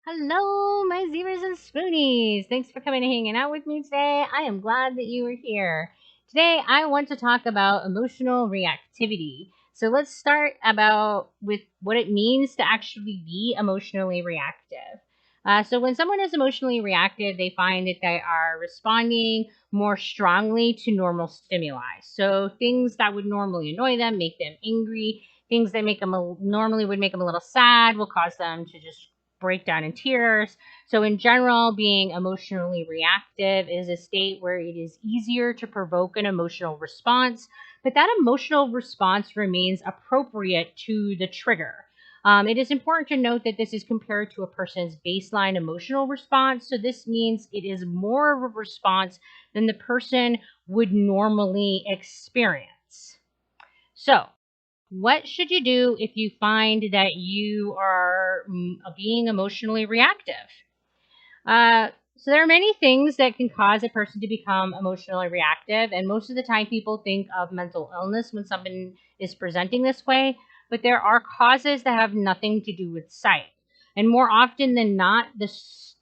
Hello, my zebras and spoonies. Thanks for coming and hanging out with me today. I am glad that you are here. Today, I want to talk about emotional reactivity. So let's start with what it means to actually be emotionally reactive. So when someone is emotionally reactive, they find that they are responding more strongly to normal stimuli. So things that would normally annoy them, make them angry, things that normally would make them a little sad, will cause them to just break down in tears. So, in general, being emotionally reactive is a state where it is easier to provoke an emotional response, but that emotional response remains appropriate to the trigger. It is important to note that this is compared to a person's baseline emotional response. So, this means it is more of a response than the person would normally experience. So, what should you do if you find that you are being emotionally reactive? So there are many things that can cause a person to become emotionally reactive, and most of the time people think of mental illness when someone is presenting this way, but there are causes that have nothing to do with sight. And more often than not,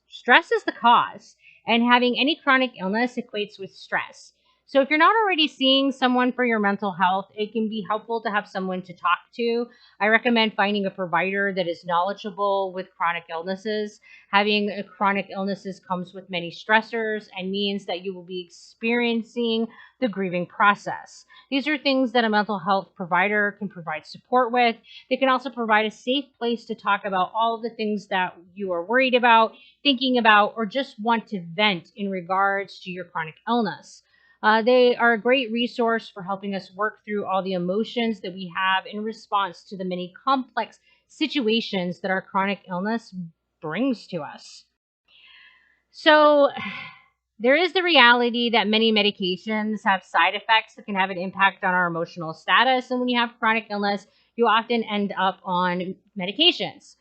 stress is the cause, and having any chronic illness equates with stress. So if you're not already seeing someone for your mental health, it can be helpful to have someone to talk to. I recommend finding a provider that is knowledgeable with chronic illnesses. Having a chronic illnesses comes with many stressors and means that you will be experiencing the grieving process. These are things that a mental health provider can provide support with. They can also provide a safe place to talk about all of the things that you are worried about, thinking about, or just want to vent in regards to your chronic illness. They are a great resource for helping us work through all the emotions that we have in response to the many complex situations that our chronic illness brings to us. So, there is the reality that many medications have side effects that can have an impact on our emotional status. And when you have chronic illness, you often end up on medications.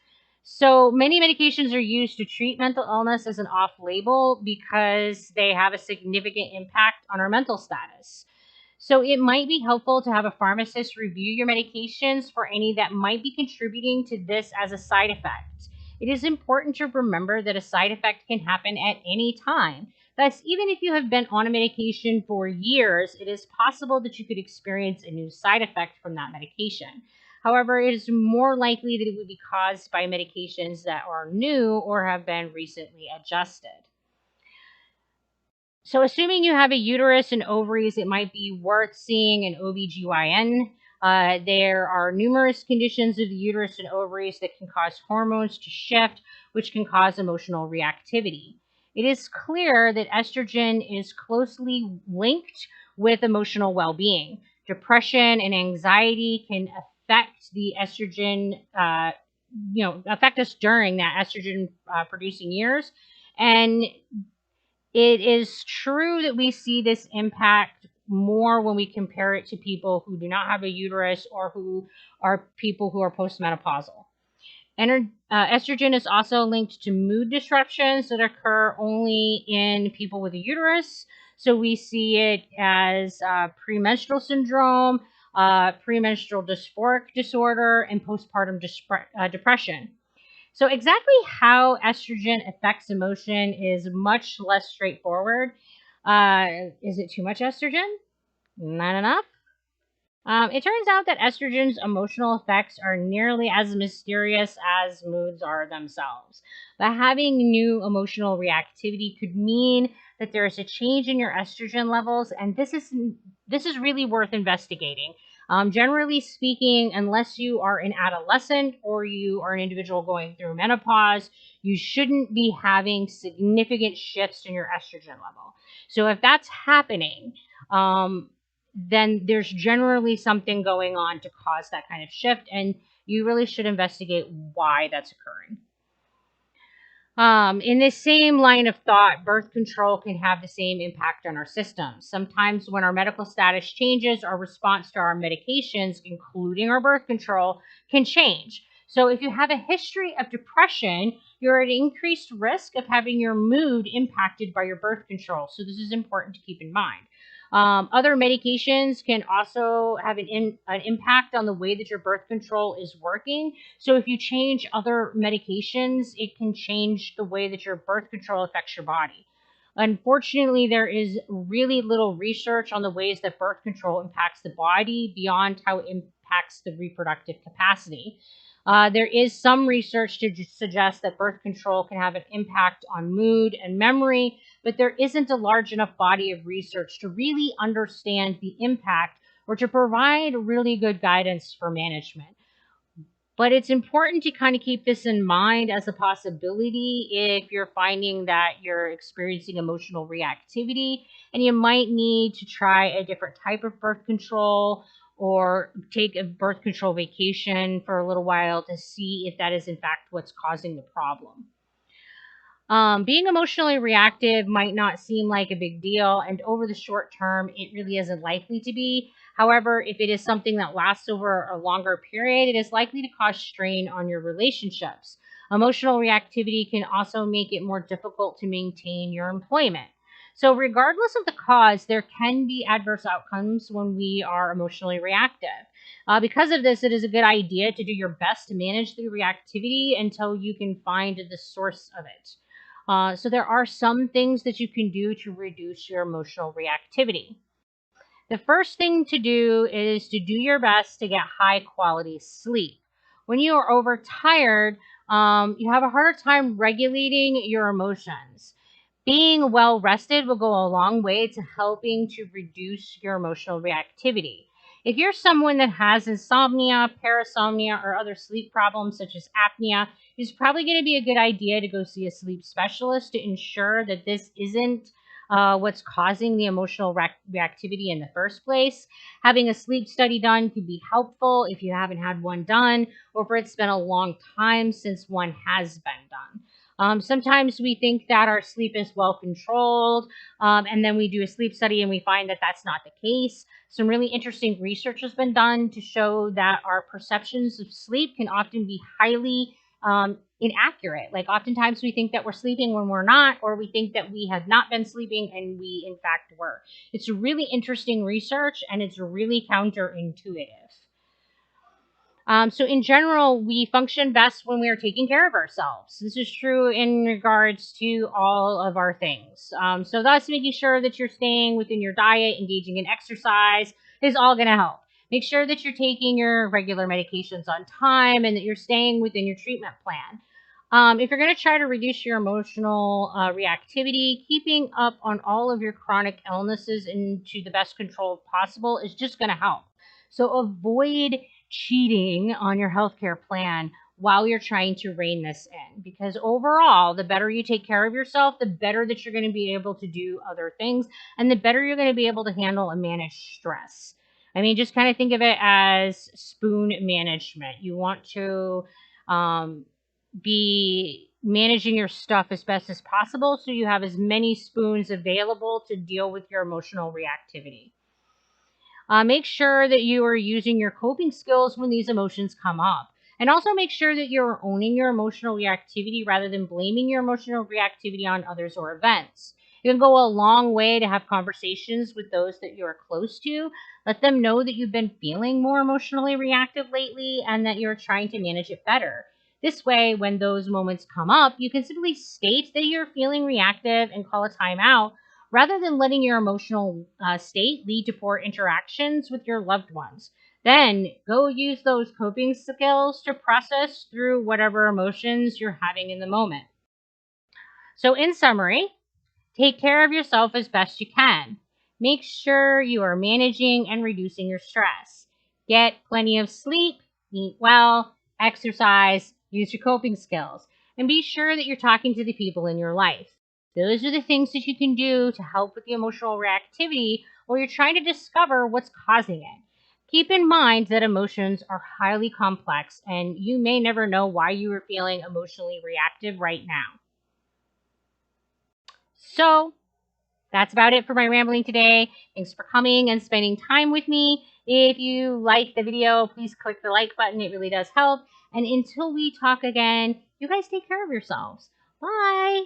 So, many medications are used to treat mental illness as an off label because they have a significant impact on our mental status. So, it might be helpful to have a pharmacist review your medications for any that might be contributing to this as a side effect. It is important to remember that a side effect can happen at any time. Thus, even if you have been on a medication for years, it is possible that you could experience a new side effect from that medication. However, it is more likely that it would be caused by medications that are new or have been recently adjusted. So, assuming you have a uterus and ovaries, it might be worth seeing an OBGYN. There are numerous conditions of the uterus and ovaries that can cause hormones to shift, which can cause emotional reactivity. It is clear that estrogen is closely linked with emotional well being. Depression and anxiety can affect the estrogen, affect us during that estrogen producing years. And it is true that we see this impact more when we compare it to people who do not have a uterus or who are people who are postmenopausal. Estrogen is also linked to mood disruptions that occur only in people with a uterus. So we see it as premenstrual syndrome, premenstrual dysphoric disorder, and postpartum depression. So, exactly how estrogen affects emotion is much less straightforward. Is it too much estrogen? Not enough? It turns out that estrogen's emotional effects are nearly as mysterious as moods are themselves. But having new emotional reactivity could mean that there is a change in your estrogen levels, and this is really worth investigating. Generally speaking, unless you are an adolescent or you are an individual going through menopause, you shouldn't be having significant shifts in your estrogen level. So if that's happening, then there's generally something going on to cause that kind of shift, and you really should investigate why that's occurring. In this same line of thought, birth control can have the same impact on our systems. Sometimes, when our medical status changes, our response to our medications, including our birth control, can change. So, if you have a history of depression, you're at increased risk of having your mood impacted by your birth control. So, this is important to keep in mind. Other medications can also have an impact on the way that your birth control is working. So if you change other medications, it can change the way that your birth control affects your body. Unfortunately, there is really little research on the ways that birth control impacts the body beyond how it impacts the reproductive capacity. There is some research to suggest that birth control can have an impact on mood and memory, but there isn't a large enough body of research to really understand the impact or to provide really good guidance for management. But it's important to kind of keep this in mind as a possibility if you're finding that you're experiencing emotional reactivity and you might need to try a different type of birth control or take a birth control vacation for a little while to see if that is in fact what's causing the problem. Being emotionally reactive might not seem like a big deal, and over the short term, it really isn't likely to be. However, if it is something that lasts over a longer period, it is likely to cause strain on your relationships. Emotional reactivity can also make it more difficult to maintain your employment. So, regardless of the cause, there can be adverse outcomes when we are emotionally reactive. Because of this, it is a good idea to do your best to manage the reactivity until you can find the source of it. So there are some things that you can do to reduce your emotional reactivity. The first thing to do is to do your best to get high quality sleep. When you are overtired, you have a harder time regulating your emotions. Being well rested will go a long way to helping to reduce your emotional reactivity. If you're someone that has insomnia, parasomnia, or other sleep problems such as apnea, it's probably going to be a good idea to go see a sleep specialist to ensure that this isn't what's causing the emotional reactivity in the first place. Having a sleep study done could be helpful if you haven't had one done or for it's been a long time since one has been done. Sometimes we think that our sleep is well controlled, and then we do a sleep study and we find that that's not the case. Some really interesting research has been done to show that our perceptions of sleep can often be highly inaccurate. Like, oftentimes we think that we're sleeping when we're not, or we think that we have not been sleeping and we, in fact, were. It's really interesting research and it's really counterintuitive. So in general, we function best when we are taking care of ourselves. This is true in regards to all of our things. So thus, making sure that you're staying within your diet, engaging in exercise is all going to help. Make sure that you're taking your regular medications on time and that you're staying within your treatment plan. If you're going to try to reduce your emotional reactivity, keeping up on all of your chronic illnesses into the best control possible is just going to help. So avoid cheating on your healthcare plan while you're trying to rein this in. Because overall, the better you take care of yourself, the better that you're going to be able to do other things, and the better you're going to be able to handle and manage stress. I mean, just kind of think of it as spoon management. You want to be managing your stuff as best as possible so you have as many spoons available to deal with your emotional reactivity. Make sure that you are using your coping skills when these emotions come up. And also make sure that you're owning your emotional reactivity rather than blaming your emotional reactivity on others or events. It can go a long way to have conversations with those that you're close to. Let them know that you've been feeling more emotionally reactive lately and that you're trying to manage it better. This way, when those moments come up, you can simply state that you're feeling reactive and call a timeout rather than letting your emotional state lead to poor interactions with your loved ones. Then go use those coping skills to process through whatever emotions you're having in the moment. So, in summary, take care of yourself as best you can. Make sure you are managing and reducing your stress. Get plenty of sleep, eat well, exercise, use your coping skills, and be sure that you're talking to the people in your life. Those are the things that you can do to help with the emotional reactivity while you're trying to discover what's causing it. Keep in mind that emotions are highly complex and you may never know why you are feeling emotionally reactive right now. So, that's about it for my rambling today. Thanks for coming and spending time with me. If you like the video, please click the like button. It really does help. And until we talk again, you guys take care of yourselves. Bye.